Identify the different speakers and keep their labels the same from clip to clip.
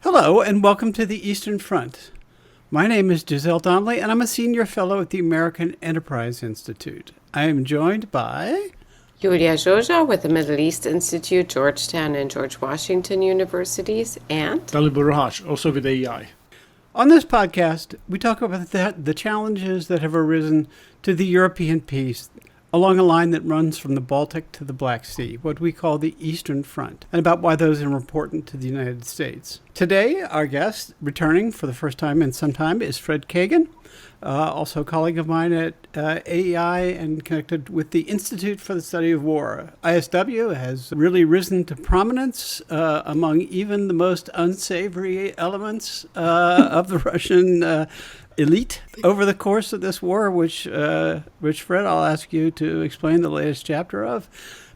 Speaker 1: Hello, and welcome to the Eastern Front. My name is Giselle Donnelly, and I'm a senior fellow at the American Enterprise Institute. I am joined by
Speaker 2: Julia Joja with the Middle East Institute, Georgetown and George Washington Universities, and
Speaker 3: Talib Raj, also with AEI.
Speaker 1: On this podcast, we talk about the challenges that have arisen to the European peace along a line that runs from the Baltic to the Black Sea, what we call the Eastern Front, and about why those are important to the United States. Today, our guest, returning for the first time in some time, is Fred Kagan, also a colleague of mine at AEI and connected with the Institute for the Study of War. ISW has really risen to prominence among even the most unsavory elements of the Russian elite over the course of this war, which Fred, I'll ask you to explain the latest chapter of.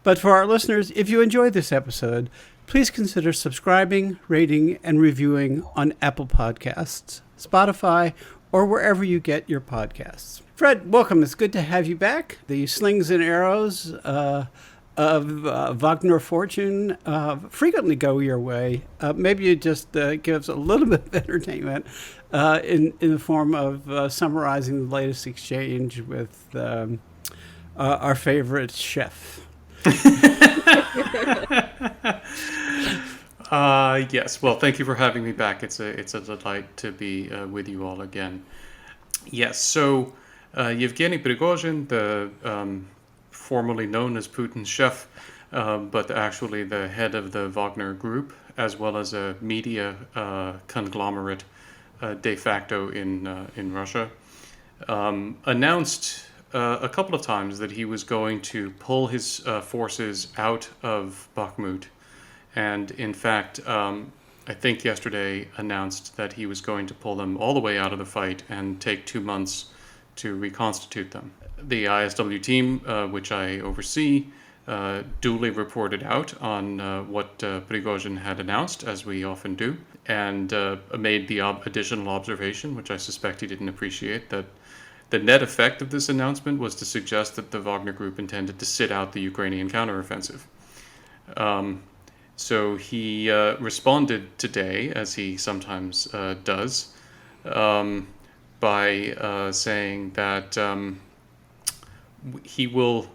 Speaker 1: But for our listeners, if you enjoyed this episode, please consider subscribing, rating, and reviewing on Apple Podcasts, Spotify, or wherever you get your podcasts. Fred, welcome. It's good to have you back. The slings and arrows of Wagner fortune frequently go your way. Maybe you just give us a little bit of entertainment in the form of summarizing the latest exchange with our favorite chef.
Speaker 4: Yes. Well, thank you for having me back. It's a delight to be with you all again. Yes. So Yevgeny Prigozhin, the formerly known as Putin's chef, but actually the head of the Wagner Group, as well as a media conglomerate de facto in Russia, announced a couple of times that he was going to pull his forces out of Bakhmut. And in fact, I think yesterday announced that he was going to pull them all the way out of the fight and take 2 months to reconstitute them. The ISW team, which I oversee, duly reported out on what Prigozhin had announced, as we often do, and made the additional observation, which I suspect he didn't appreciate, that the net effect of this announcement was to suggest that the Wagner Group intended to sit out the Ukrainian counteroffensive. So he responded today, as he sometimes does, by saying that he will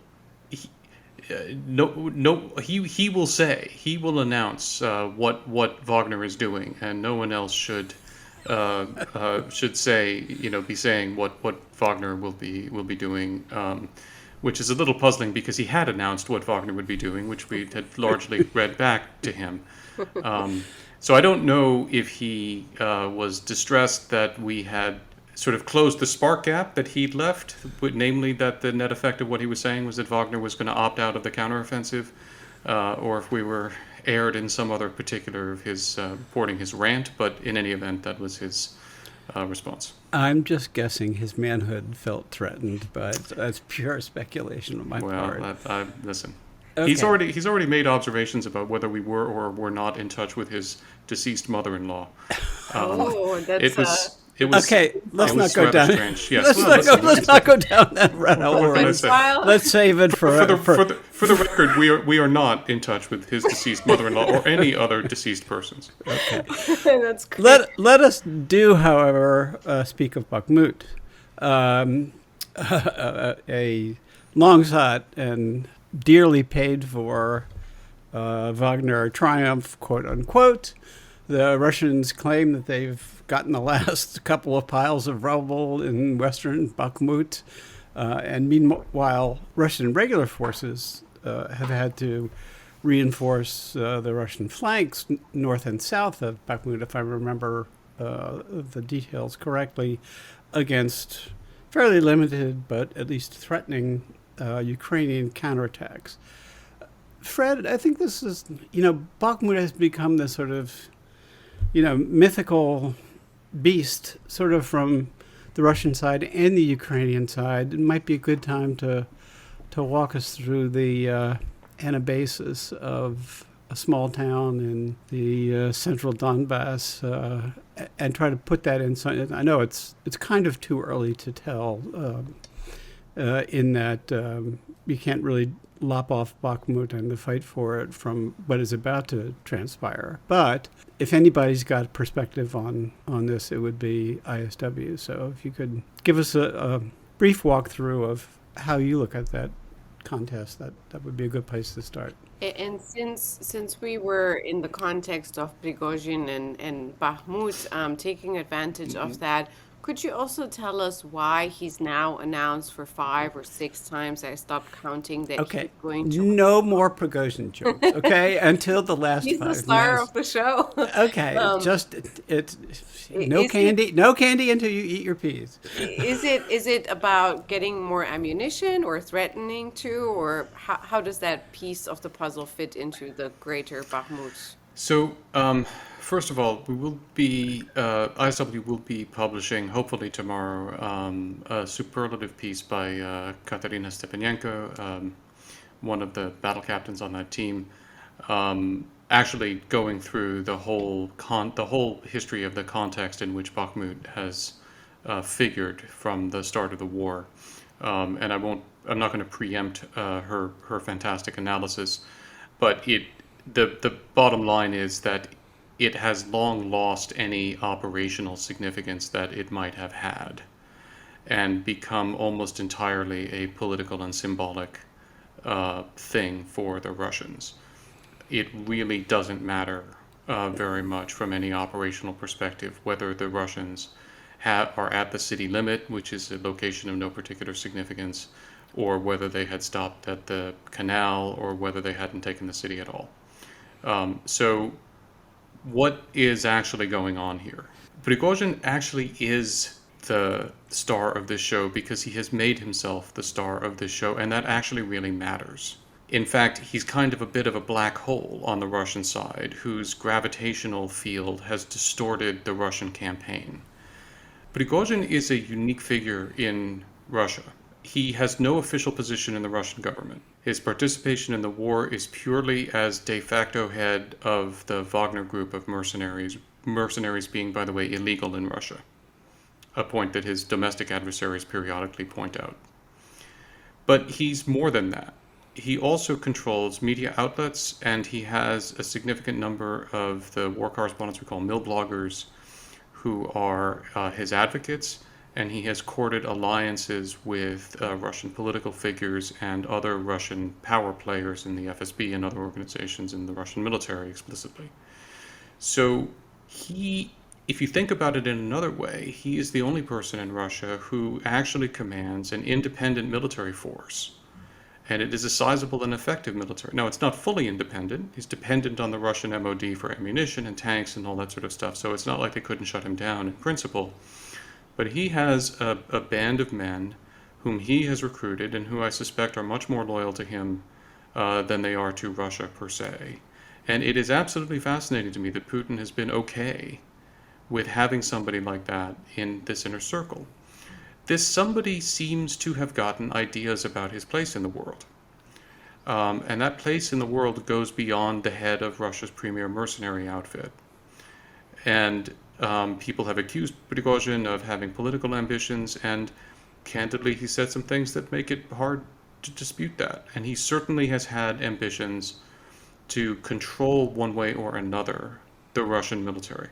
Speaker 4: announce what Wagner is doing, and no one else should say, be saying what Wagner will be doing. Which is a little puzzling because he had announced what Wagner would be doing, which we had largely read back to him. So I don't know if he was distressed that we had sort of closed the spark gap that he'd left, namely that the net effect of what he was saying was that Wagner was going to opt out of the counteroffensive, or if we were aired in some other particular of his reporting his rant. But in any event, that was his response.
Speaker 1: I'm just guessing his manhood felt threatened, but that's pure speculation on my part.
Speaker 4: Well, listen.
Speaker 1: Okay.
Speaker 4: He's already made observations about whether we were or were not in touch with his deceased mother-in-law. It was
Speaker 1: okay. Let's not go down.
Speaker 4: Strange. Yes,
Speaker 1: let's not go down that route. Let's save it for
Speaker 4: the record. We are not in touch with his deceased mother-in-law or any other deceased persons.
Speaker 1: Okay.
Speaker 2: That's great.
Speaker 1: Let us do, however, speak of Bakhmut, a long sought and dearly paid for Wagner triumph, quote unquote. The Russians claim that they've gotten the last couple of piles of rubble in western Bakhmut, and meanwhile, Russian regular forces have had to reinforce the Russian flanks north and south of Bakhmut, if I remember the details correctly, against fairly limited but at least threatening Ukrainian counterattacks. Fred, I think this is, Bakhmut has become this sort of, mythical beast, sort of from the Russian side and the Ukrainian side. It might be a good time to walk us through the anabasis of a small town in the central Donbass and try to put that in. I know it's kind of too early to tell in that you can't really lop off Bakhmut and the fight for it from what is about to transpire. But if anybody's got perspective on this, it would be ISW. So if you could give us a brief walkthrough of how you look at that contest, that would be a good place to start.
Speaker 2: And since we were in the context of Prigozhin and Bakhmut, taking advantage of that, could you also tell us why he's now announced for 5 or 6 times? I stopped counting that he's
Speaker 1: Okay,
Speaker 2: going to.
Speaker 1: no more Prigozhin jokes, okay, until the last
Speaker 2: He's the
Speaker 1: 5
Speaker 2: star
Speaker 1: minutes.
Speaker 2: of the show.
Speaker 1: Okay, just it's no
Speaker 2: Is
Speaker 1: candy, no candy until you eat your peas.
Speaker 2: is it about getting more ammunition or threatening to, or how does that piece of the puzzle fit into the greater Bakhmut?
Speaker 4: So, first of all, we will be ISW will be publishing hopefully tomorrow a superlative piece by Katerina Stepanenko, one of the battle captains on that team, actually going through the whole history of the context in which Bakhmut has figured from the start of the war. And I'm not going to preempt her fantastic analysis, but the bottom line is that it has long lost any operational significance that it might have had, and become almost entirely a political and symbolic thing for the Russians. It really doesn't matter very much from any operational perspective whether the Russians are at the city limit, which is a location of no particular significance, or whether they had stopped at the canal, or whether they hadn't taken the city at all. So what is actually going on here? Prigozhin actually is the star of this show because he has made himself the star of this show, and that actually really matters. In fact, he's kind of a bit of a black hole on the Russian side, whose gravitational field has distorted the Russian campaign. Prigozhin is a unique figure in Russia. He has no official position in the Russian government. His participation in the war is purely as de facto head of the Wagner group of mercenaries, mercenaries being, by the way, illegal in Russia, a point that his domestic adversaries periodically point out. But he's more than that. He also controls media outlets, and he has a significant number of the war correspondents we call mill bloggers who are his advocates, and he has courted alliances with Russian political figures and other Russian power players in the FSB and other organizations in the Russian military explicitly. So if you think about it in another way, he is the only person in Russia who actually commands an independent military force. And it is a sizable and effective military. Now, it's not fully independent. He's dependent on the Russian MOD for ammunition and tanks and all that sort of stuff. So it's not like they couldn't shut him down in principle. But he has a band of men whom he has recruited and who I suspect are much more loyal to him than they are to Russia per se. And it is absolutely fascinating to me that Putin has been okay with having somebody like that in this inner circle. This somebody seems to have gotten ideas about his place in the world. And that place in the world goes beyond the head of Russia's premier mercenary outfit. And people have accused Prigozhin of having political ambitions, and candidly, he said some things that make it hard to dispute that. And he certainly has had ambitions to control one way or another the Russian military.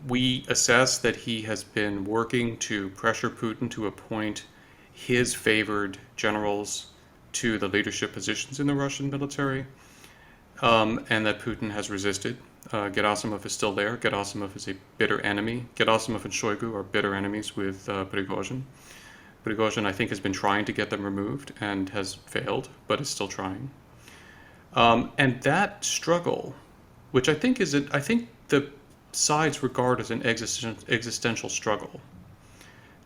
Speaker 4: We assess that he has been working to pressure Putin to appoint his favored generals to the leadership positions in the Russian military, and that Putin has resisted. Gerasimov is still there. Gerasimov is a bitter enemy. Gerasimov and Shoigu are bitter enemies with Prigozhin. Prigozhin, I think, has been trying to get them removed and has failed, but is still trying. And that struggle, which I think the sides regard as an existential struggle,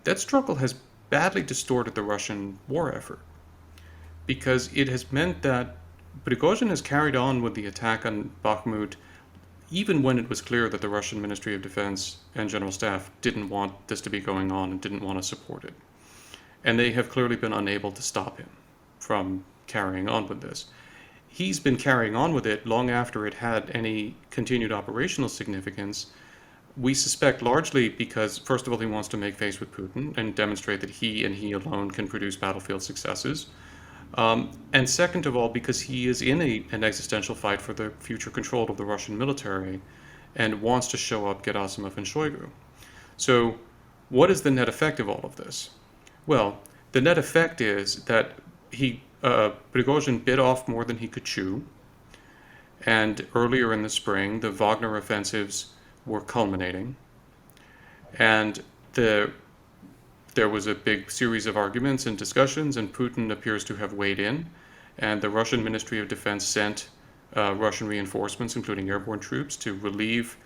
Speaker 4: that struggle has badly distorted the Russian war effort, because it has meant that Prigozhin has carried on with the attack on Bakhmut even when it was clear that the Russian Ministry of Defense and General Staff didn't want this to be going on and didn't want to support it. And they have clearly been unable to stop him from carrying on with this. He's been carrying on with it long after it had any continued operational significance, We suspect largely because, first of all, he wants to make face with Putin and demonstrate that he and he alone can produce battlefield successes. And second of all, because he is in an existential fight for the future control of the Russian military and wants to show up Gerasimov and Shoigu. So what is the net effect of all of this? Well, the net effect is that Prigozhin bit off more than he could chew. And earlier in the spring, the Wagner offensives were culminating. And there was a big series of arguments and discussions, and Putin appears to have weighed in. And the Russian Ministry of Defense sent Russian reinforcements, including airborne troops, to relieve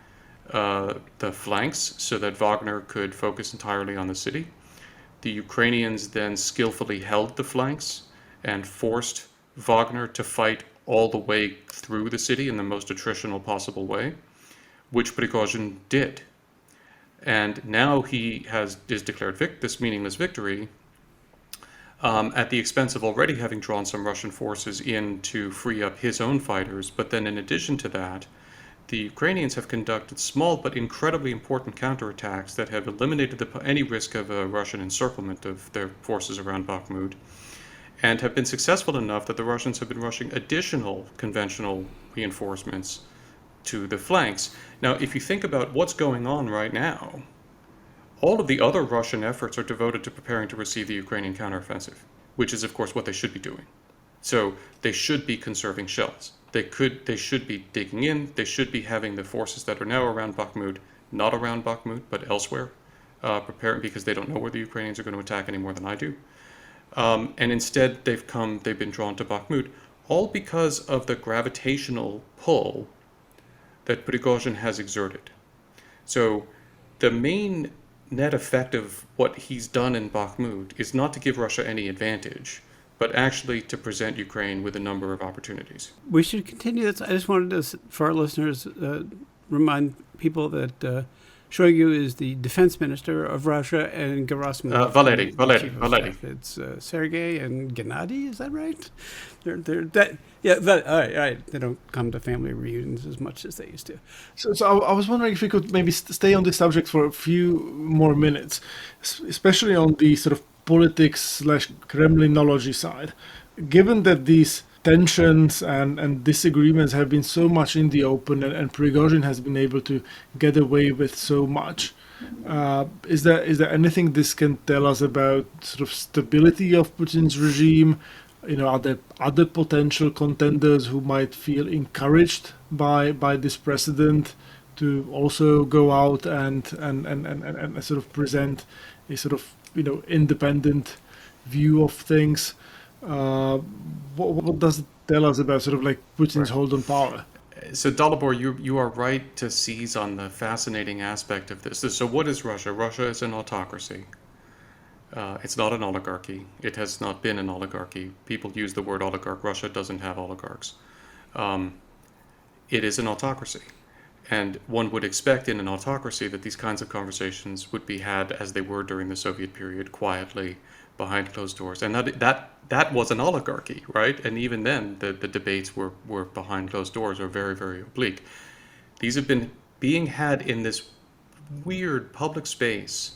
Speaker 4: the flanks so that Wagner could focus entirely on the city. The Ukrainians then skillfully held the flanks and forced Wagner to fight all the way through the city in the most attritional possible way, which Prigozhin did. And now he is declared this meaningless victory at the expense of already having drawn some Russian forces in to free up his own fighters. But then in addition to that, the Ukrainians have conducted small but incredibly important counterattacks that have eliminated any risk of a Russian encirclement of their forces around Bakhmut, and have been successful enough that the Russians have been rushing additional conventional reinforcements to the flanks. Now, if you think about what's going on right now, all of the other Russian efforts are devoted to preparing to receive the Ukrainian counteroffensive, which is, of course, what they should be doing. So they should be conserving shells. They should be digging in. They should be having the forces that are now around Bakhmut, not around Bakhmut, but elsewhere, preparing, because they don't know where the Ukrainians are going to attack any more than I do. And instead, they've been drawn to Bakhmut, all because of the gravitational pull that Prigozhin has exerted. So the main net effect of what he's done in Bakhmut is not to give Russia any advantage, but actually to present Ukraine with a number of opportunities.
Speaker 1: We should continue this. I just wanted to, for our listeners, remind people that Shoigu is the defense minister of Russia, and Gerasimov.
Speaker 4: Valery.
Speaker 1: It's Sergei and Gennady. Is that right? All right. They don't come to family reunions as much as they used to.
Speaker 3: So I was wondering if we could maybe stay on this subject for a few more minutes, especially on the sort of politics/Kremlinology side. Given that these tensions and disagreements have been so much in the open, and Prigozhin has been able to get away with so much, is there anything this can tell us about sort of stability of Putin's regime? Are there other potential contenders who might feel encouraged by this precedent to also go out and sort of present a sort of independent view of things? What does it tell us about sort of like Putin's hold on power?
Speaker 4: So Dalibor, you are right to seize on the fascinating aspect of this. So what is Russia? Russia is an autocracy. It's not an oligarchy. It has not been an oligarchy. People use the word oligarch. Russia doesn't have oligarchs. It is an autocracy. And one would expect in an autocracy that these kinds of conversations would be had as they were during the Soviet period, quietly, behind closed doors. And that was an oligarchy, right? And even then, the debates were behind closed doors, or very, very oblique. These have been being had in this weird public space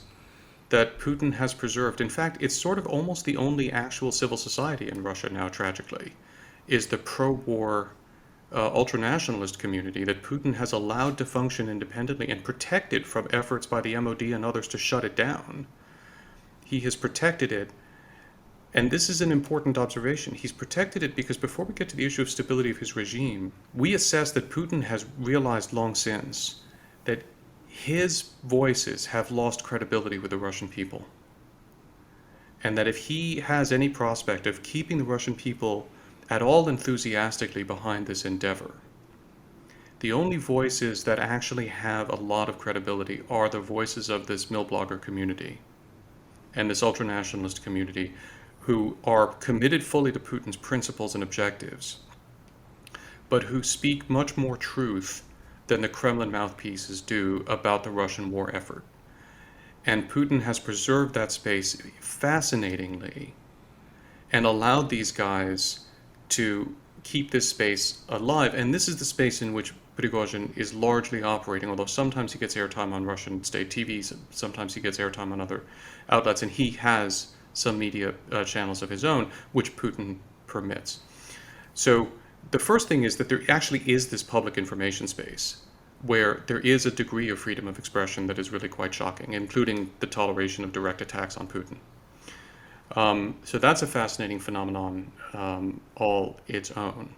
Speaker 4: that Putin has preserved. In fact, it's sort of almost the only actual civil society in Russia now, tragically, is the pro-war ultranationalist community that Putin has allowed to function independently and protected from efforts by the MOD and others to shut it down. He has protected it, and this is an important observation. He's protected it because before we get to the issue of stability of his regime, we assess that Putin has realized long since that his voices have lost credibility with the Russian people. And that if he has any prospect of keeping the Russian people at all enthusiastically behind this endeavor, the only voices that actually have a lot of credibility are the voices of this Milblogger community and this ultranationalist community, who are committed fully to Putin's principles and objectives, but who speak much more truth than the Kremlin mouthpieces do about the Russian war effort. And Putin has preserved that space fascinatingly and allowed these guys to keep this space alive. And this is the space in which Prigozhin is largely operating, although sometimes he gets airtime on Russian state TV, sometimes he gets airtime on other outlets, and he has some media channels of his own, which Putin permits. So the first thing is that there actually is this public information space where there is a degree of freedom of expression that is really quite shocking, including the toleration of direct attacks on Putin. So that's a fascinating phenomenon all its own.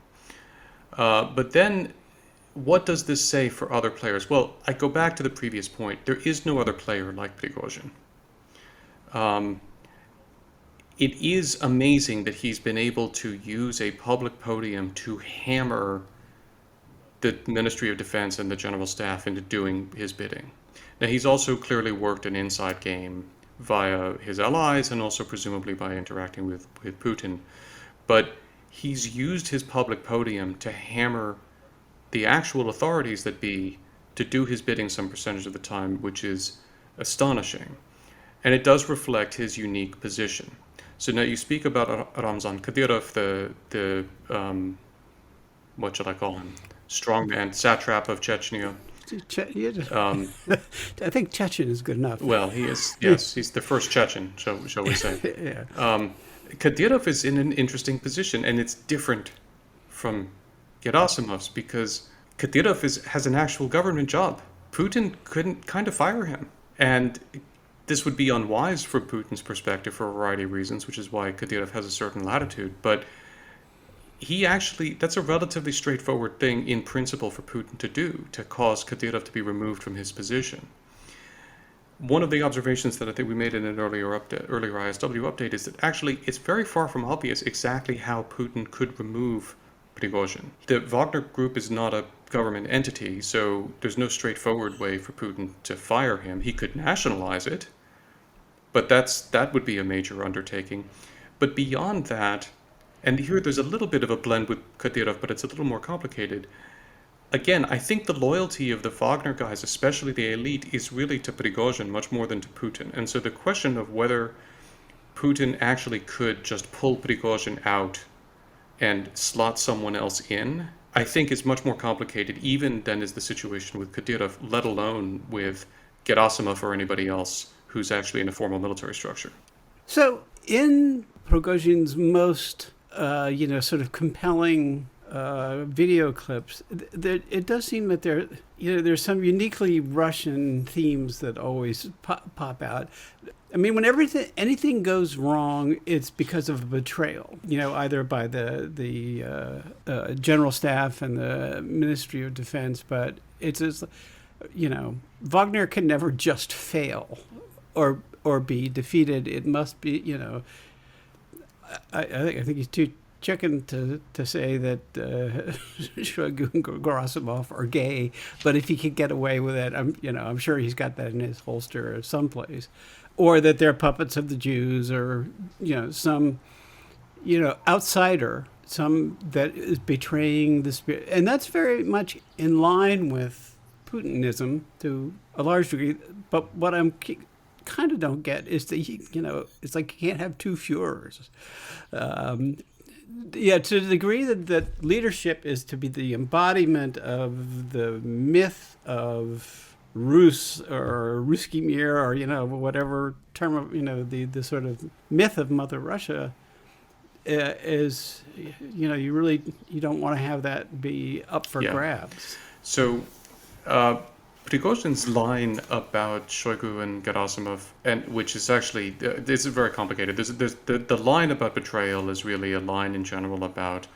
Speaker 4: But then, what does this say for other players? Well, I go back to the previous point. There is no other player like Prigozhin. It is amazing that he's been able to use a public podium to hammer the Ministry of Defense and the General Staff into doing his bidding. Now, he's also clearly worked an inside game via his allies and also presumably by interacting with Putin. But he's used his public podium to hammer the actual authorities that be to do his bidding some percentage of the time, which is astonishing. And it does reflect his unique position. So now you speak about Ramzan Kadyrov, the what should I call him? Strongman, satrap of Chechnya.
Speaker 1: I think Chechen is good enough.
Speaker 4: Well, he is, yes, he's the first Chechen, shall we say.
Speaker 1: Yeah.
Speaker 4: Kadyrov is in an interesting position, and it's different from Gerasimov's because Kadyrov has an actual government job. Putin couldn't kind of fire him. And this would be unwise from Putin's perspective for a variety of reasons, which is why Kadyrov has a certain latitude. But that's a relatively straightforward thing in principle for Putin to do, to cause Kadyrov to be removed from his position. One of the observations that I think we made in an earlier ISW update is that actually it's very far from obvious exactly how Putin could remove Prigozhin. The Wagner Group is not a government entity, so there's no straightforward way for Putin to fire him. He could nationalize it, but that would be a major undertaking. But beyond that, and here there's a little bit of a blend with Kadyrov, but it's a little more complicated. Again, I think the loyalty of the Wagner guys, especially the elite, is really to Prigozhin much more than to Putin. And so the question of whether Putin actually could just pull Prigozhin out and slot someone else in, I think is much more complicated even than is the situation with Kadyrov, let alone with Gerasimov or anybody else who's actually in a formal military structure.
Speaker 1: So in Prigozhin's most sort of compelling video clips, it does seem that there's some uniquely Russian themes that always pop out. I mean, when anything goes wrong, it's because of a betrayal, either by the General Staff and the Ministry of Defense, but it's just, Wagner can never just fail or be defeated. It must be, I think he's too chicken to say that Shoigu and Gerasimov are gay, but if he could get away with it, I'm sure he's got that in his holster someplace, or that they're puppets of the Jews, or some outsider, some that is betraying the spirit, and that's very much in line with Putinism to a large degree. But what I'm kind of don't get is that it's like you can't have two Führers. To the degree that leadership is to be the embodiment of the myth of Rus or Ruski Mir, or whatever term of the sort of myth of Mother Russia is, you don't want to have that be up for grabs.
Speaker 4: So Prigozhin's line about Shoigu and Gerasimov, and which is actually, this is very complicated. There's the line about betrayal is really a line in general about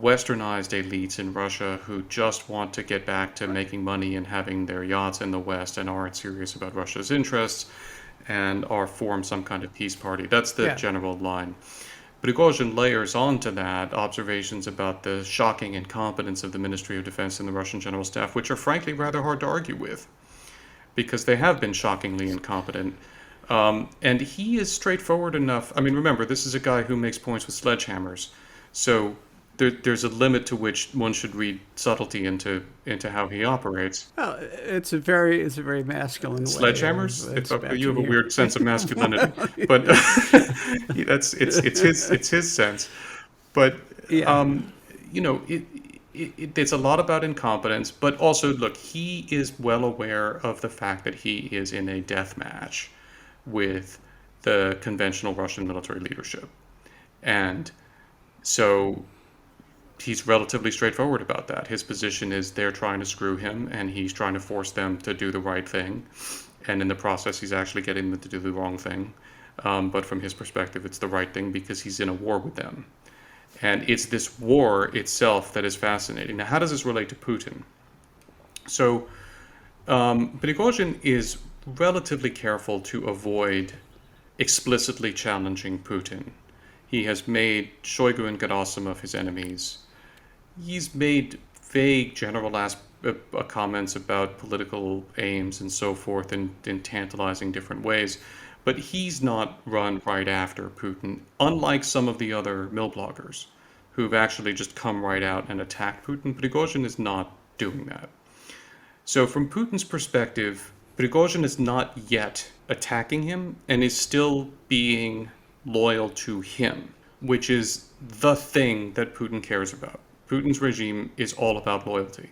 Speaker 4: westernized elites in Russia who just want to get back to making money and having their yachts in the West and aren't serious about Russia's interests and are form some kind of peace party. That's the general line. Prigozhin layers onto that observations about the shocking incompetence of the Ministry of Defense and the Russian General Staff, which are frankly rather hard to argue with, because they have been shockingly incompetent. And he is straightforward enough. I mean, remember, this is a guy who makes points with sledgehammers. So there's a limit to which one should read subtlety into how he operates.
Speaker 1: Well, it's a very masculine way.
Speaker 4: Sledgehammers? You have a weird sense of masculinity, but it's his sense. But it's a lot about incompetence, but also, look, he is well aware of the fact that he is in a death match with the conventional Russian military leadership. And so he's relatively straightforward about that. His position is they're trying to screw him, and he's trying to force them to do the right thing. And in the process, he's actually getting them to do the wrong thing. But from his perspective, it's the right thing because he's in a war with them. And it's this war itself that is fascinating. Now, how does this relate to Putin? So, Prigozhin is relatively careful to avoid explicitly challenging Putin. He has made Shoigu and Gerasimov his enemies. He's made vague general comments about political aims and so forth in tantalizing different ways. But he's not run right after Putin, unlike some of the other mill bloggers who've actually just come right out and attacked Putin. Prigozhin is not doing that. So from Putin's perspective, Prigozhin is not yet attacking him and is still being loyal to him, which is the thing that Putin cares about. Putin's regime is all about loyalty.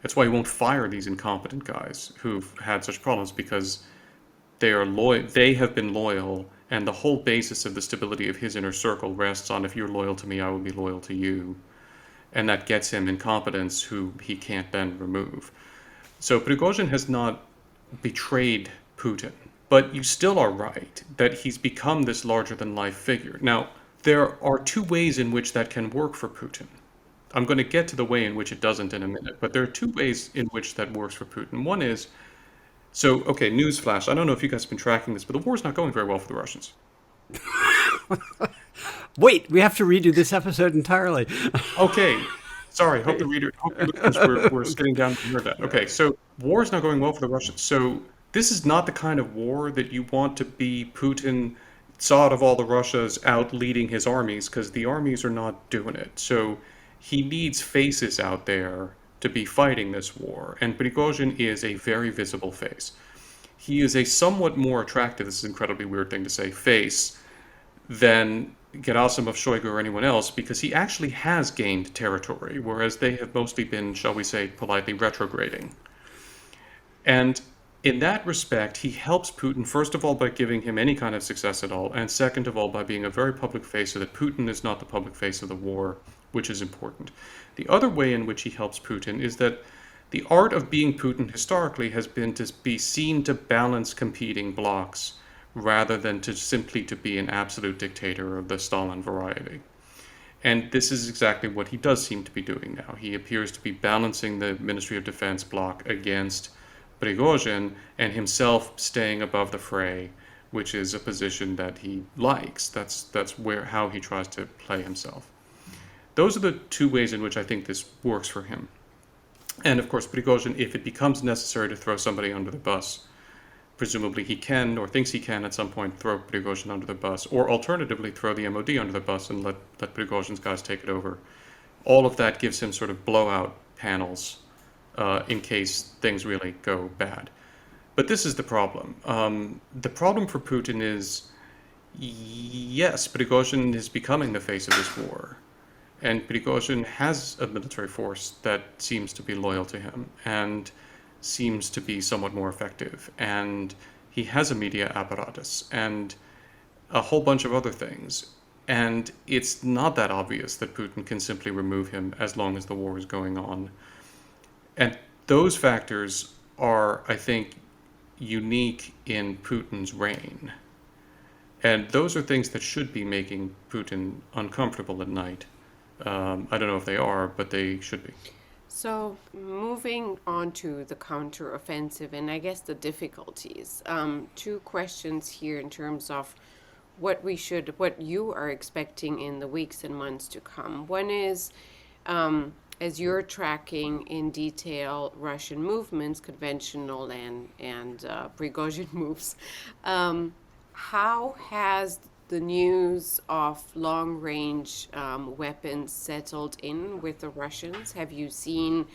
Speaker 4: That's why he won't fire these incompetent guys who've had such problems, because they are loyal. They have been loyal, and the whole basis of the stability of his inner circle rests on, if you're loyal to me, I will be loyal to you. And that gets him incompetence who he can't then remove. So Prigozhin has not betrayed Putin, but you still are right that he's become this larger-than-life figure. Now, there are two ways in which that can work for Putin. I'm going to get to the way in which it doesn't in a minute, but there are two ways in which that works for Putin. One is, okay, newsflash. I don't know if you guys have been tracking this, but the war's not going very well for the Russians.
Speaker 1: Wait, we have to redo this episode entirely.
Speaker 4: Okay. Sorry, hope the listeners were sitting down to hear that. Okay, so war is not going well for the Russians. So this is not the kind of war that you want to be Putin, Tsar of all the Russias, out leading his armies, because the armies are not doing it. So he needs faces out there to be fighting this war, and Prigozhin is a very visible face. He is a somewhat more attractive, this is an incredibly weird thing to say, face than Gerasimov, Shoigu, or anyone else, because he actually has gained territory, whereas they have mostly been, shall we say, politely retrograding. And in that respect, he helps Putin, first of all, by giving him any kind of success at all, and second of all, by being a very public face, so that Putin is not the public face of the war, which is important. The other way in which he helps Putin is that the art of being Putin historically has been to be seen to balance competing blocs, rather than to simply to be an absolute dictator of the Stalin variety. And this is exactly what he does seem to be doing now. He appears to be balancing the Ministry of Defense bloc against Prigozhin, and himself staying above the fray, which is a position that he likes. That's how he tries to play himself. Those are the two ways in which I think this works for him. And of course, Prigozhin, if it becomes necessary to throw somebody under the bus, presumably he can, or thinks he can at some point, throw Prigozhin under the bus, or alternatively throw the MOD under the bus and let Prigozhin's guys take it over. All of that gives him sort of blowout panels in case things really go bad. But this is the problem. The problem for Putin is, yes, Prigozhin is becoming the face of this war. And Prigozhin has a military force that seems to be loyal to him and seems to be somewhat more effective. And he has a media apparatus and a whole bunch of other things. And it's not that obvious that Putin can simply remove him as long as the war is going on. And those factors are, I think, unique in Putin's reign. And those are things that should be making Putin uncomfortable at night. I don't know if they are, but they should be.
Speaker 2: So moving on to the counteroffensive and I guess the difficulties. Two questions here in terms of what you are expecting in the weeks and months to come. One is, as you're tracking in detail Russian movements, conventional and Prigozhin moves, how has the news of long-range weapons settled in with the Russians? Have you seen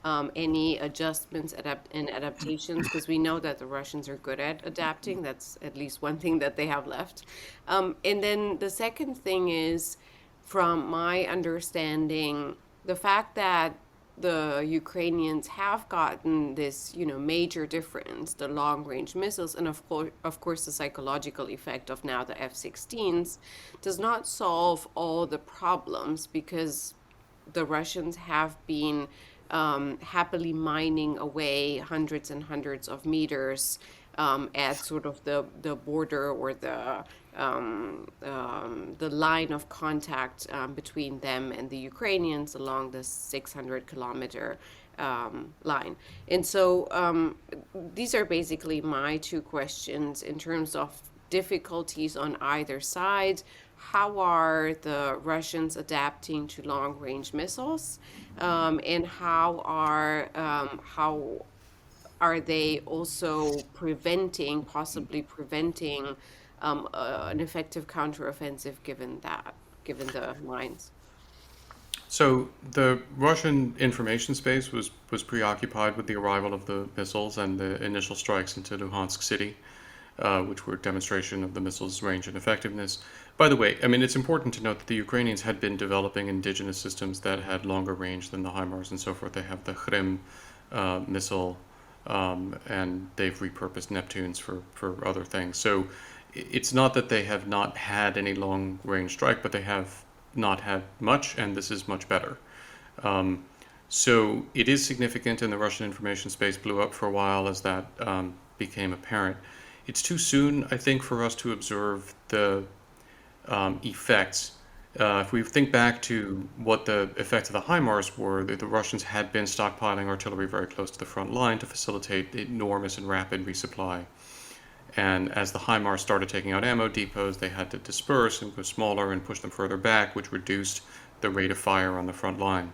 Speaker 2: any adjustments and adaptations? Because we know that the Russians are good at adapting. That's at least one thing that they have left. And then the second thing is, from my understanding, the fact that the Ukrainians have gotten this, major difference, the long-range missiles, and of course, the psychological effect of now the F-16s, does not solve all the problems because the Russians have been happily mining away hundreds and hundreds of meters at sort of the border or the line of contact between them and the Ukrainians along the 600-kilometer line. And so these are basically my two questions in terms of difficulties on either side. How are the Russians adapting to long-range missiles, and how are they also possibly preventing an effective counteroffensive given the mines?
Speaker 4: So the Russian information space was preoccupied with the arrival of the missiles and the initial strikes into Luhansk city, which were a demonstration of the missiles' range and effectiveness. By the way, I mean, it's important to note that the Ukrainians had been developing indigenous systems that had longer range than the HIMARS and so forth. They have the Khrem missile, and they've repurposed Neptunes for other things. So it's not that they have not had any long range strike, but they have not had much, and this is much better. So it is significant, and the Russian information space blew up for a while as that became apparent. It's too soon, I think, for us to observe the effects. If we think back to what the effects of the HIMARS were, the Russians had been stockpiling artillery very close to the front line to facilitate enormous and rapid resupply. And as the HIMARS started taking out ammo depots, they had to disperse and go smaller and push them further back, which reduced the rate of fire on the front line.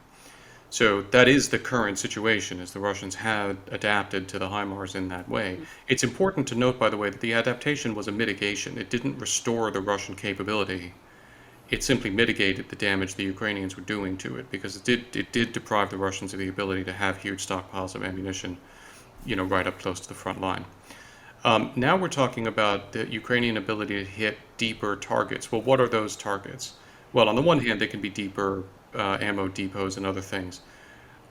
Speaker 4: So that is the current situation, is the Russians had adapted to the HIMARS in that way. It's important to note, by the way, that the adaptation was a mitigation. It didn't restore the Russian capability. It simply mitigated the damage the Ukrainians were doing to it, because it did deprive the Russians of the ability to have huge stockpiles of ammunition, right up close to the front line. Now we're talking about the Ukrainian ability to hit deeper targets. Well, what are those targets? Well, on the one hand, they can be deeper ammo depots and other things.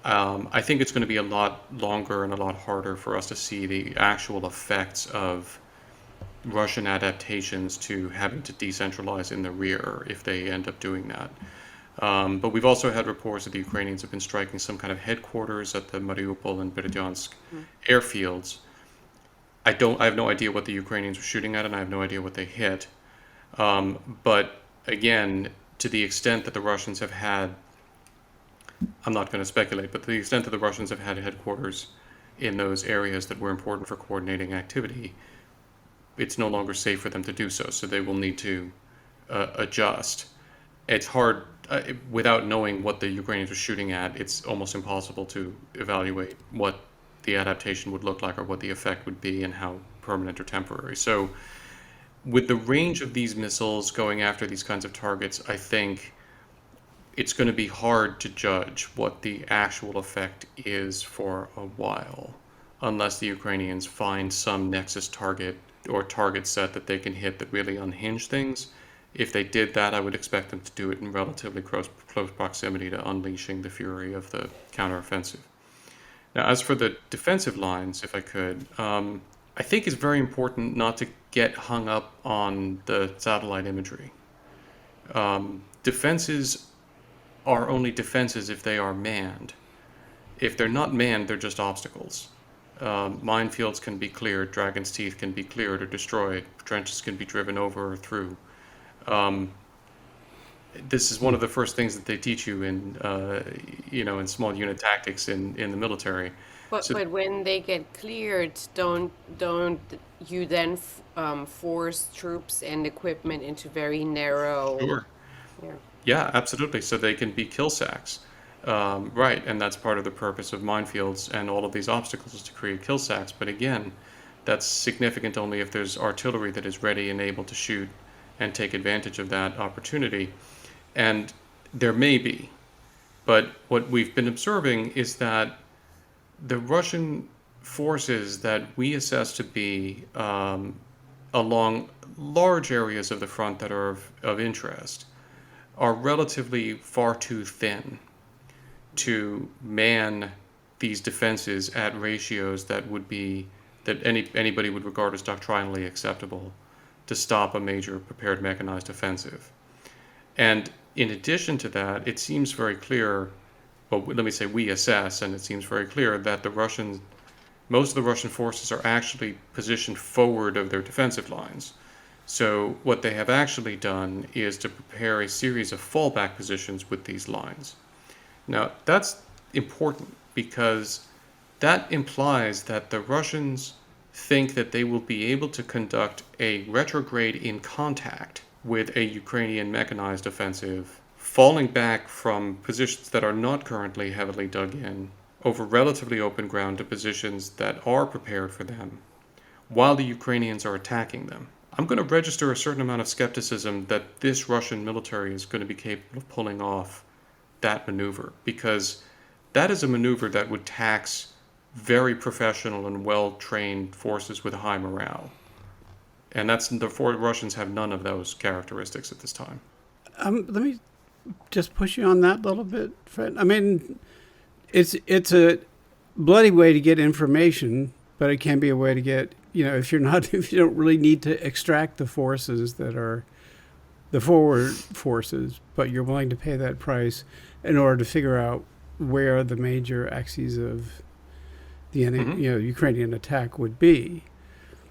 Speaker 4: I think it's going to be a lot longer and a lot harder for us to see the actual effects of Russian adaptations to having to decentralize in the rear if they end up doing that. But we've also had reports that the Ukrainians have been striking some kind of headquarters at the Mariupol and Berdyansk airfields. I have no idea what the Ukrainians were shooting at, and I have no idea what they hit. But again, to the extent that the Russians have had, I'm not going to speculate, but to the extent that the Russians have had headquarters in those areas that were important for coordinating activity, it's no longer safe for them to do so. So they will need to adjust. It's hard, without knowing what the Ukrainians are shooting at, it's almost impossible to evaluate what the adaptation would look like or what the effect would be and how permanent or temporary. So with the range of these missiles going after these kinds of targets, I think it's going to be hard to judge what the actual effect is for a while, unless the Ukrainians find some nexus target or target set that they can hit that really unhinge things. If they did that, I would expect them to do it in relatively close proximity to unleashing the fury of the counteroffensive. Now, as for the defensive lines, if I could, I think it's very important not to get hung up on the satellite imagery. Defenses are only defenses if they are manned. If they're not manned, they're just obstacles. Minefields can be cleared, Dragon's Teeth can be cleared or destroyed, trenches can be driven over or through. This is one of the first things that they teach you in small unit tactics in the military.
Speaker 2: But when they get cleared, don't you then force troops and equipment into very narrow?
Speaker 4: Sure.
Speaker 2: Yeah.
Speaker 4: Yeah, absolutely. So they can be kill sacks. Right, and that's part of the purpose of minefields and all of these obstacles is to create kill sacks. But again, that's significant only if there's artillery that is ready and able to shoot and take advantage of that opportunity. And there may be. But what we've been observing is that the Russian forces that we assess to be along large areas of the front that are of interest are relatively far too thin. to man these defenses at ratios that would be that anybody would regard as doctrinally acceptable to stop a major prepared mechanized offensive. And in addition to that, it seems very clear, well, let me say we assess, and it seems very clear that most of the Russian forces are actually positioned forward of their defensive lines. So what they have actually done is to prepare a series of fallback positions with these lines. Now, that's important because that implies that the Russians think that they will be able to conduct a retrograde in contact with a Ukrainian mechanized offensive, falling back from positions that are not currently heavily dug in over relatively open ground to positions that are prepared for them, while the Ukrainians are attacking them. I'm going to register a certain amount of skepticism that this Russian military is going to be capable of pulling off that maneuver, because that is a maneuver that would tax very professional and well-trained forces with high morale. And the Russians have none of those characteristics at this time.
Speaker 1: Let me just push you on that a little bit, Fred. I mean, it's a bloody way to get information, but it can be a way to get, if you don't really need to extract the forces that are the forward forces, but you're willing to pay that price in order to figure out where the major axes of the Ukrainian attack would be.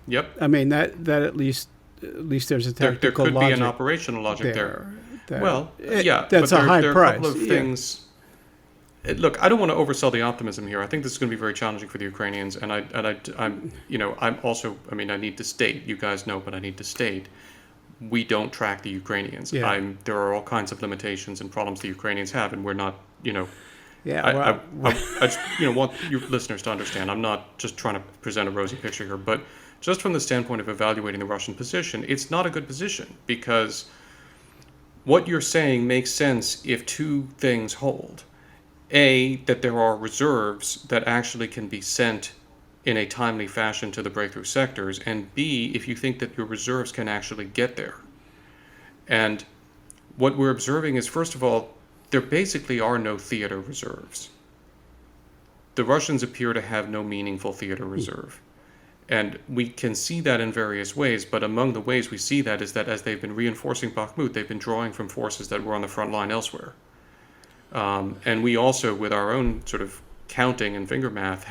Speaker 4: Yep.
Speaker 1: I mean that at least there's a tactical
Speaker 4: there could
Speaker 1: logic
Speaker 4: be an operational logic there.
Speaker 1: Well,
Speaker 4: yeah,
Speaker 1: that's
Speaker 4: but
Speaker 1: a high
Speaker 4: there
Speaker 1: price.
Speaker 4: Are a couple of things. Look, I don't want to oversell the optimism here. I think this is going to be very challenging for the Ukrainians, and I'm also. I mean, I need to state. You guys know, but I need to state. We don't track the Ukrainians.
Speaker 1: Yeah.
Speaker 4: There are all kinds of limitations and problems the Ukrainians have, and we're not.
Speaker 1: Yeah.
Speaker 4: I just want your listeners to understand. I'm not just trying to present a rosy picture here, but just from the standpoint of evaluating the Russian position, it's not a good position, because what you're saying makes sense if two things hold. A, that there are reserves that actually can be sent in a timely fashion to the breakthrough sectors, and B, if you think that your reserves can actually get there. And what we're observing is, first of all, there basically are no theater reserves. The Russians appear to have no meaningful theater reserve. And we can see that in various ways, but among the ways we see that is that as they've been reinforcing Bakhmut, they've been drawing from forces that were on the front line elsewhere. And we also, with our own sort of counting and finger math,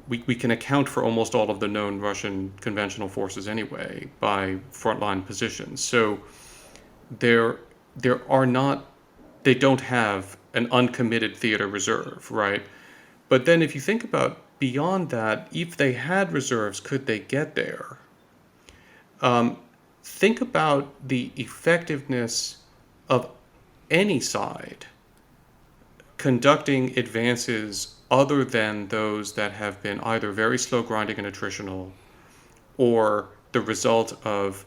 Speaker 4: we can account for almost all of the known Russian conventional forces anyway by frontline positions. So they don't have an uncommitted theater reserve, right? But then if you think about beyond that, if they had reserves, could they get there? Think about the effectiveness of any side conducting advances other than those that have been either very slow grinding and attritional, or the result of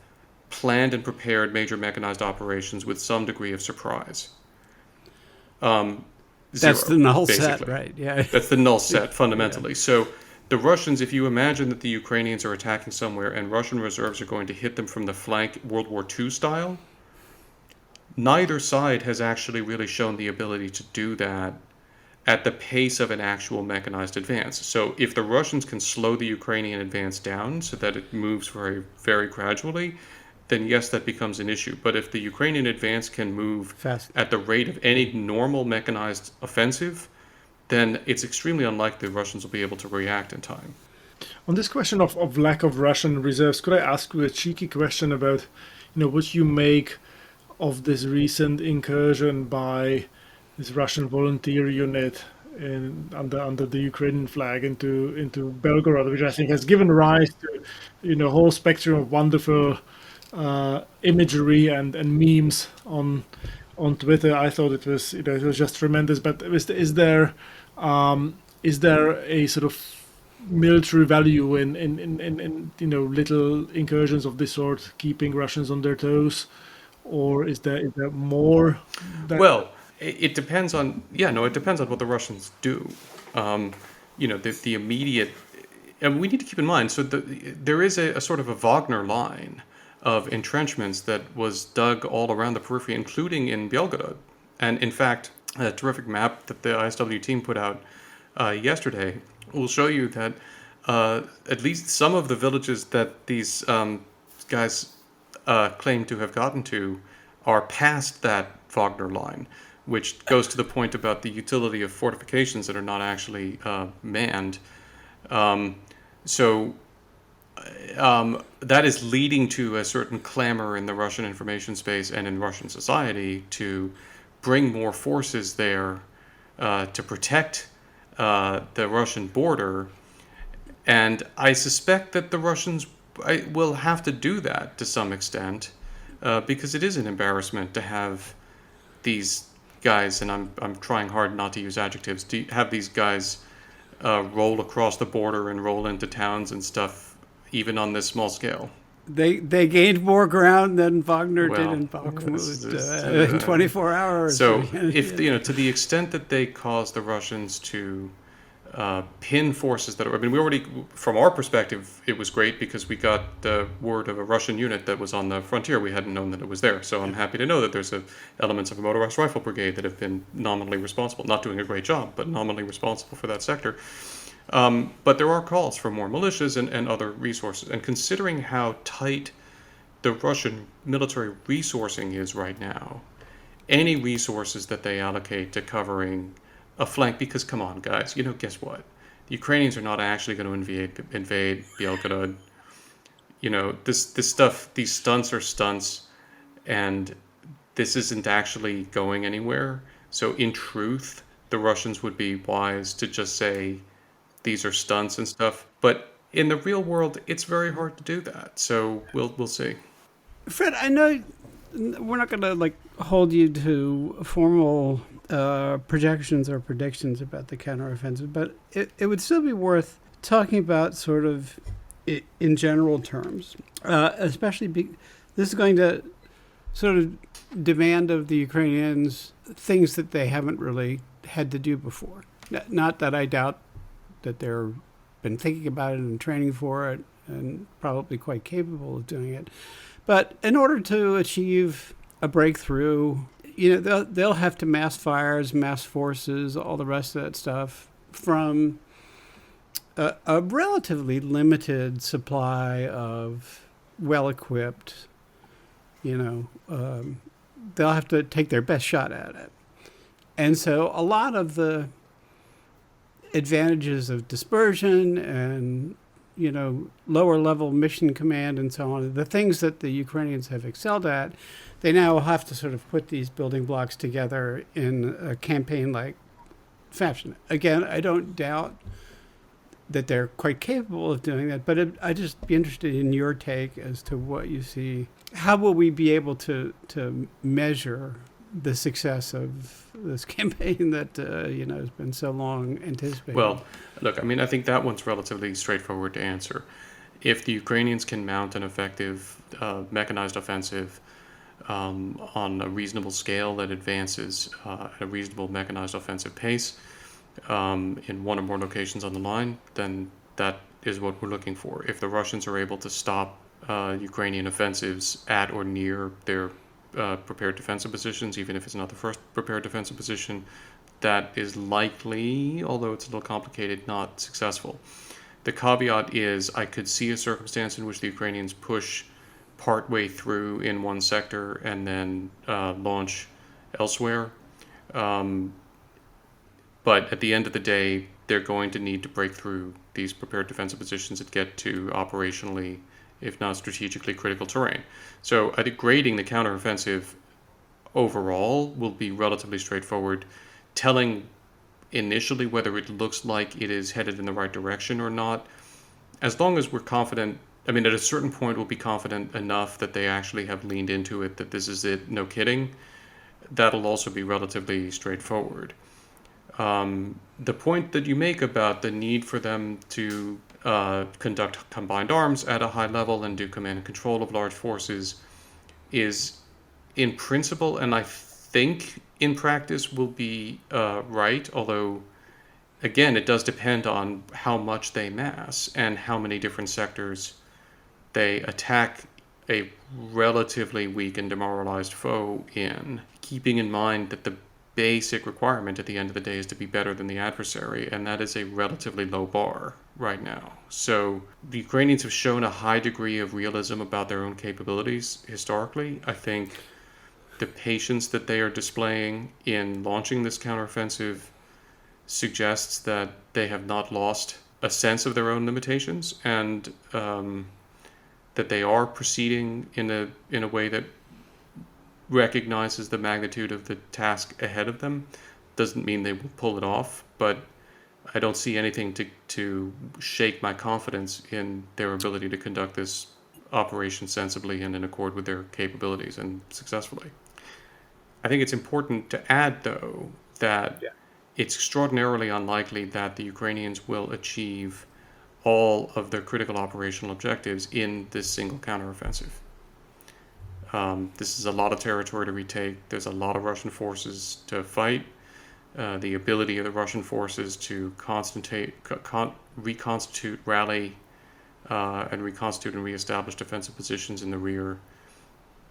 Speaker 4: planned and prepared major mechanized operations with some degree of surprise.
Speaker 1: That's the null
Speaker 4: basically.
Speaker 1: set, right? Yeah.
Speaker 4: That's the null set, fundamentally. Yeah. So the Russians, if you imagine that the Ukrainians are attacking somewhere and Russian reserves are going to hit them from the flank World War II style, neither side has actually really shown the ability to do that at the pace of an actual mechanized advance. So if the Russians can slow the Ukrainian advance down so that it moves very, very gradually, then yes, that becomes an issue. But if the Ukrainian advance can move fast at the rate of any normal mechanized offensive, then it's extremely unlikely the Russians will be able to react in time.
Speaker 3: On this question of lack of Russian reserves, could I ask you a cheeky question about, what you make of this recent incursion by this Russian volunteer unit under the Ukrainian flag into Belgorod, which I think has given rise to a whole spectrum of wonderful imagery and memes on Twitter. I thought it was just tremendous. But is there a sort of military value in little incursions of this sort, keeping Russians on their toes, or is there more?
Speaker 4: Well, it depends on it depends on what the Russians do. The immediate, and we need to keep in mind. So there is a sort of a Wagner line of entrenchments that was dug all around the periphery, including in Belgorod. And in fact, a terrific map that the ISW team put out yesterday will show you that at least some of the villages that these guys claim to have gotten to are past that Wagner line, which goes to the point about the utility of fortifications that are not actually manned. So that is leading to a certain clamor in the Russian information space and in Russian society to bring more forces there to protect the Russian border. And I suspect that the Russians will have to do that to some extent because it is an embarrassment to have these guys, and I'm trying hard not to use adjectives, to have these guys roll across the border and roll into towns and stuff, even on this small scale.
Speaker 1: They gained more ground than Wagner did
Speaker 4: Well,
Speaker 1: in Bakhmut
Speaker 4: this
Speaker 1: in 24 hours.
Speaker 4: So if to the extent that they cause the Russians to pin forces that are, I mean, we already, from our perspective, it was great because we got the word of a Russian unit that was on the frontier. We hadn't known that it was there. So I'm happy to know that there's elements of a motorized rifle brigade that have been nominally responsible, not doing a great job, but nominally responsible for that sector. But there are calls for more militias and other resources. And considering how tight the Russian military resourcing is right now, any resources that they allocate to covering a flank, because come on, guys, guess what? The Ukrainians are not actually going to invade Belgorod. This stuff, these stunts are stunts, and this isn't actually going anywhere. So in truth, the Russians would be wise to just say these are stunts and stuff. But in the real world, it's very hard to do that. So we'll see.
Speaker 1: Fred, I know we're not going to hold you to formal projections or predictions about the counteroffensive, but it would still be worth talking about sort of in general terms, especially this is going to sort of demand of the Ukrainians things that they haven't really had to do before. Not that I doubt that they've been thinking about it and training for it and probably quite capable of doing it. But in order to achieve a breakthrough, they'll have to mass fires, mass forces, all the rest of that stuff from a relatively limited supply of well-equipped, they'll have to take their best shot at it. And so a lot of the advantages of dispersion and lower level mission command and so on, the things that the Ukrainians have excelled at, they now will have to sort of put these building blocks together in a campaign-like fashion. Again, I don't doubt that they're quite capable of doing that, but I'd just be interested in your take as to what you see. How will we be able to measure the success of this campaign that has been so long anticipated?
Speaker 4: Well, look, I mean, I think that one's relatively straightforward to answer. If the Ukrainians can mount an effective mechanized offensive on a reasonable scale that advances at a reasonable mechanized offensive pace in one or more locations on the line, then that is what we're looking for. If the Russians are able to stop Ukrainian offensives at or near their prepared defensive positions, even if it's not the first prepared defensive position, that is likely, although it's a little complicated, not successful. The caveat is I could see a circumstance in which the Ukrainians push partway through in one sector and then launch elsewhere. But at the end of the day, they're going to need to break through these prepared defensive positions and get to operationally, if not strategically, critical terrain. So I think grading the counteroffensive overall will be relatively straightforward, telling initially whether it looks like it is headed in the right direction or not. As long as we're confident, I mean, at a certain point we'll be confident enough that they actually have leaned into it, that this is it, no kidding, that'll also be relatively straightforward. The point that you make about the need for them to conduct combined arms at a high level and do command and control of large forces is in principle, and I think in practice will be right, although again it does depend on how much they mass and how many different sectors they attack a relatively weak and demoralized foe in, keeping in mind that the basic requirement at the end of the day is to be better than the adversary, and that is a relatively low bar right now. So the Ukrainians have shown a high degree of realism about their own capabilities historically. I think the patience that they are displaying in launching this counteroffensive suggests that they have not lost a sense of their own limitations, and that they are proceeding in a way that recognizes the magnitude of the task ahead of them. Doesn't mean they will pull it off, but I don't see anything to shake my confidence in their ability to conduct this operation sensibly and in accord with their capabilities and successfully. I think it's important to add, though, that it's extraordinarily unlikely that the Ukrainians will achieve all of their critical operational objectives in this single counteroffensive. This is a lot of territory to retake. There's a lot of Russian forces to fight. The ability of the Russian forces to reconstitute, rally, and reconstitute and reestablish defensive positions in the rear.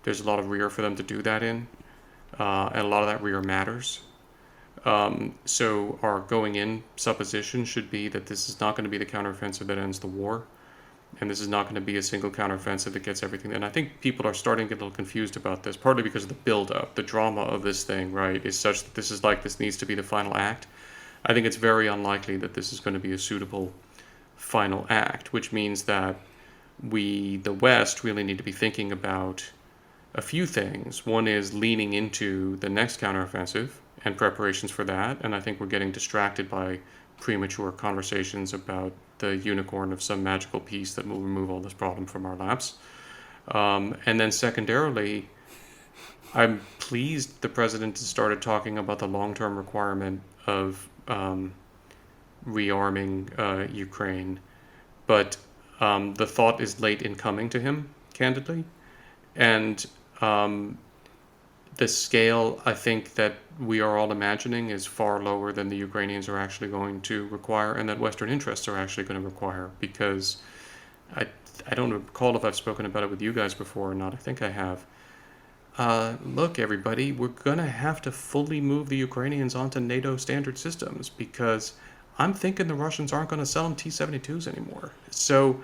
Speaker 4: There's a lot of rear for them to do that in, and a lot of that rear matters. So our going in supposition should be that this is not going to be the counteroffensive that ends the war, and this is not going to be a single counteroffensive that gets everything. And I think people are starting to get a little confused about this, partly because of the build-up, the drama of this thing, right, is such that this needs to be the final act. I think it's very unlikely that this is going to be a suitable final act, which means that we, the West, really need to be thinking about a few things. One is leaning into the next counteroffensive and preparations for that, and I think we're getting distracted by premature conversations about the unicorn of some magical piece that will remove all this problem from our laps. And then secondarily, I'm pleased the president has started talking about the long-term requirement of rearming Ukraine, but the thought is late in coming to him, candidly, and the scale, I think, that we are all imagining is far lower than the Ukrainians are actually going to require, and that Western interests are actually going to require, because I don't recall if I've spoken about it with you guys before or not. I think I have. Look, everybody, we're going to have to fully move the Ukrainians onto NATO standard systems, because I'm thinking the Russians aren't going to sell them T-72s anymore. So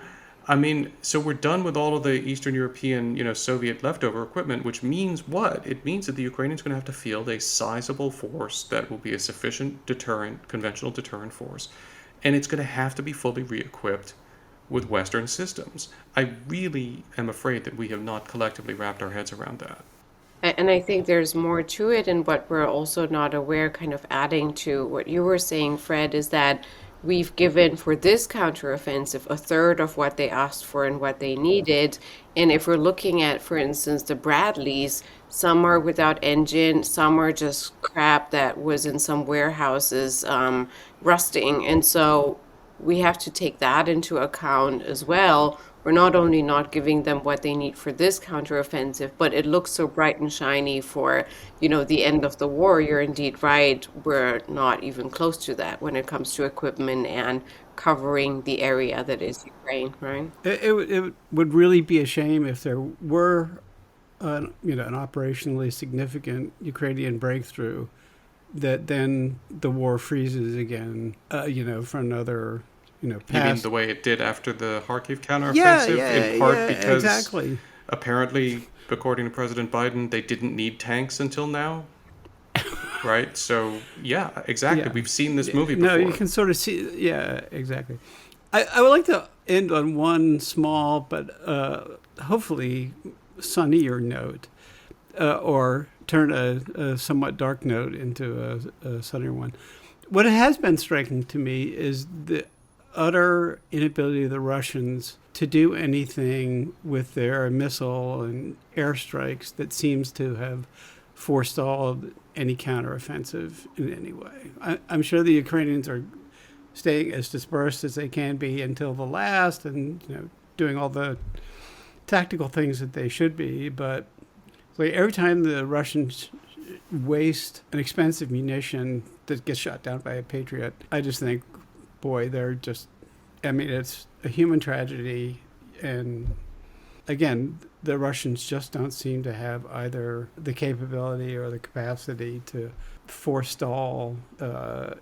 Speaker 4: we're done with all of the Eastern European, Soviet leftover equipment, which means what? It means that the Ukrainians are going to have to field a sizable force that will be a sufficient deterrent, conventional deterrent force, and it's going to have to be fully re-equipped with Western systems. I really am afraid that we have not collectively wrapped our heads around that.
Speaker 2: And I think there's more to it, and what we're also not aware, kind of adding to what you were saying, Fred, is that we've given for this counteroffensive a third of what they asked for and what they needed. And if we're looking at, for instance, the Bradleys, some are without engine, some are just crap that was in some warehouses rusting. And so we have to take that into account as well. We're not only not giving them what they need for this counteroffensive, but it looks so bright and shiny for, the end of the war. You're indeed right. We're not even close to that when it comes to equipment and covering the area that is Ukraine, right?
Speaker 1: It would really be a shame if there were, an operationally significant Ukrainian breakthrough, that then the war freezes again, for another,
Speaker 4: You mean
Speaker 1: past.
Speaker 4: the way it did after the Kharkiv counteroffensive, in part because
Speaker 1: exactly.
Speaker 4: apparently, according to President Biden, they didn't need tanks until now, right? So, yeah, exactly.
Speaker 1: Yeah.
Speaker 4: We've seen this movie
Speaker 1: No,
Speaker 4: before.
Speaker 1: you can sort of see. Yeah, exactly. I would like to end on one small but hopefully sunnier note, or turn a somewhat dark note into a sunnier one. What has been striking to me is the utter inability of the Russians to do anything with their missile and airstrikes that seems to have forestalled any counteroffensive in any way. I'm sure the Ukrainians are staying as dispersed as they can be until the last, and doing all the tactical things that they should be. But like every time the Russians waste an expensive munition that gets shot down by a Patriot, I just think, boy, it's a human tragedy, and again, the Russians just don't seem to have either the capability or the capacity to forestall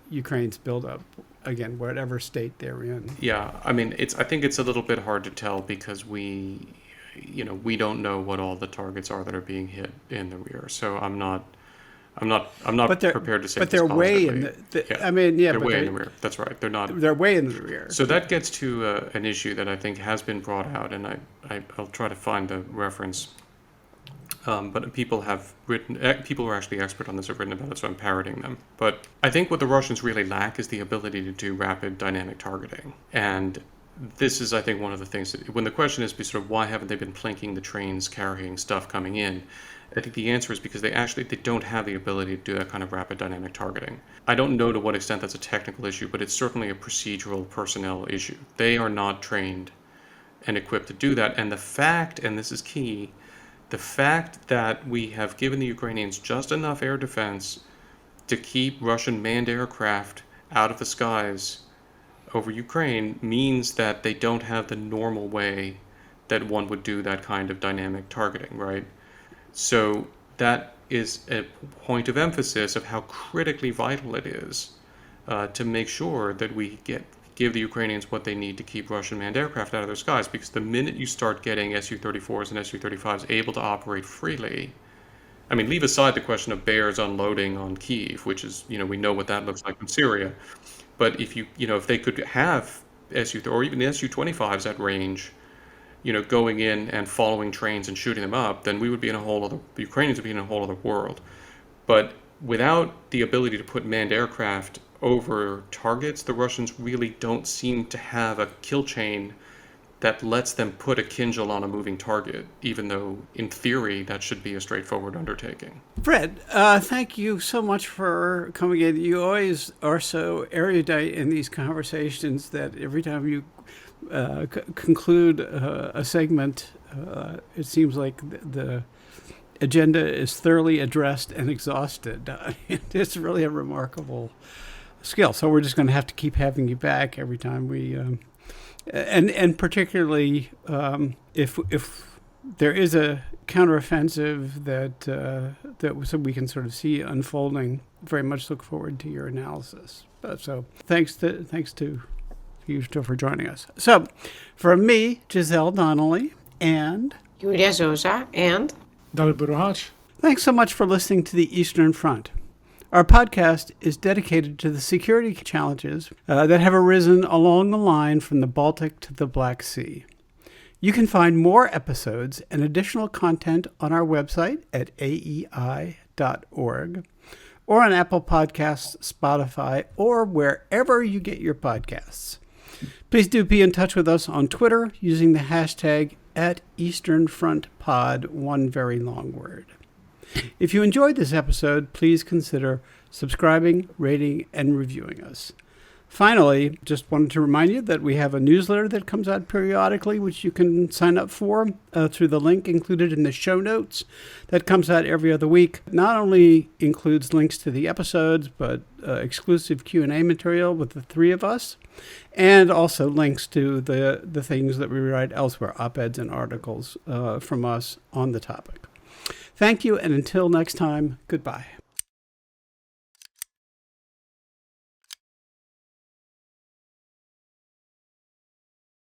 Speaker 1: Ukraine's buildup, again, whatever state they're in.
Speaker 4: Yeah, I mean, I think it's a little bit hard to tell because we don't know what all the targets are that are being hit in the rear. So I'm not prepared to say.
Speaker 1: But they're way in
Speaker 4: they're way in the rear. That's right. They're not.
Speaker 1: They're way in the rear.
Speaker 4: So that gets to an issue that I think has been brought out, and I'll try to find the reference. But people who are actually expert on this have written about it, so I'm parroting them. But I think what the Russians really lack is the ability to do rapid dynamic targeting. And this is, I think, one of the things that, when the question is sort of why haven't they been plinking the trains carrying stuff coming in, I think the answer is because they don't have the ability to do that kind of rapid dynamic targeting. I don't know to what extent that's a technical issue, but it's certainly a procedural personnel issue. They are not trained and equipped to do that. And the fact, and this is key, the fact that we have given the Ukrainians just enough air defense to keep Russian manned aircraft out of the skies over Ukraine means that they don't have the normal way that one would do that kind of dynamic targeting, right? So that is a point of emphasis of how critically vital it is to make sure that we give the Ukrainians what they need to keep Russian manned aircraft out of their skies, because the minute you start getting Su-34s and Su-35s able to operate freely, I mean, leave aside the question of Bears unloading on Kyiv, which is, we know what that looks like in Syria. But if if they could have or even the Su-25s at range, going in and following trains and shooting them up, then the Ukrainians would be in a whole other world. But without the ability to put manned aircraft over targets, the Russians really don't seem to have a kill chain that lets them put a Kinjal on a moving target, even though, in theory, that should be a straightforward undertaking.
Speaker 1: Fred, thank you so much for coming in. You always are so erudite in these conversations that every time you conclude a segment, it seems like the agenda is thoroughly addressed and exhausted. It's really a remarkable skill. So we're just going to have to keep having you back every time we, and particularly if there is a counteroffensive that so we can sort of see unfolding. Very much look forward to your analysis. So thanks to you two for joining us. So from me, Giselle Donnelly, and
Speaker 2: Julia Zosa, and
Speaker 3: David Buruhach.
Speaker 1: Thanks so much for listening to the Eastern Front. Our podcast is dedicated to the security challenges that have arisen along the line from the Baltic to the Black Sea. You can find more episodes and additional content on our website at aei.org or on Apple Podcasts, Spotify, or wherever you get your podcasts. Please do be in touch with us on Twitter using the hashtag @EasternFrontPod, one very long word. If you enjoyed this episode, please consider subscribing, rating, and reviewing us. Finally, just wanted to remind you that we have a newsletter that comes out periodically, which you can sign up for through the link included in the show notes. That comes out every other week. Not only includes links to the episodes, but exclusive Q&A material with the three of us, and also links to the things that we write elsewhere, op-eds and articles from us on the topic. Thank you, and until next time, goodbye.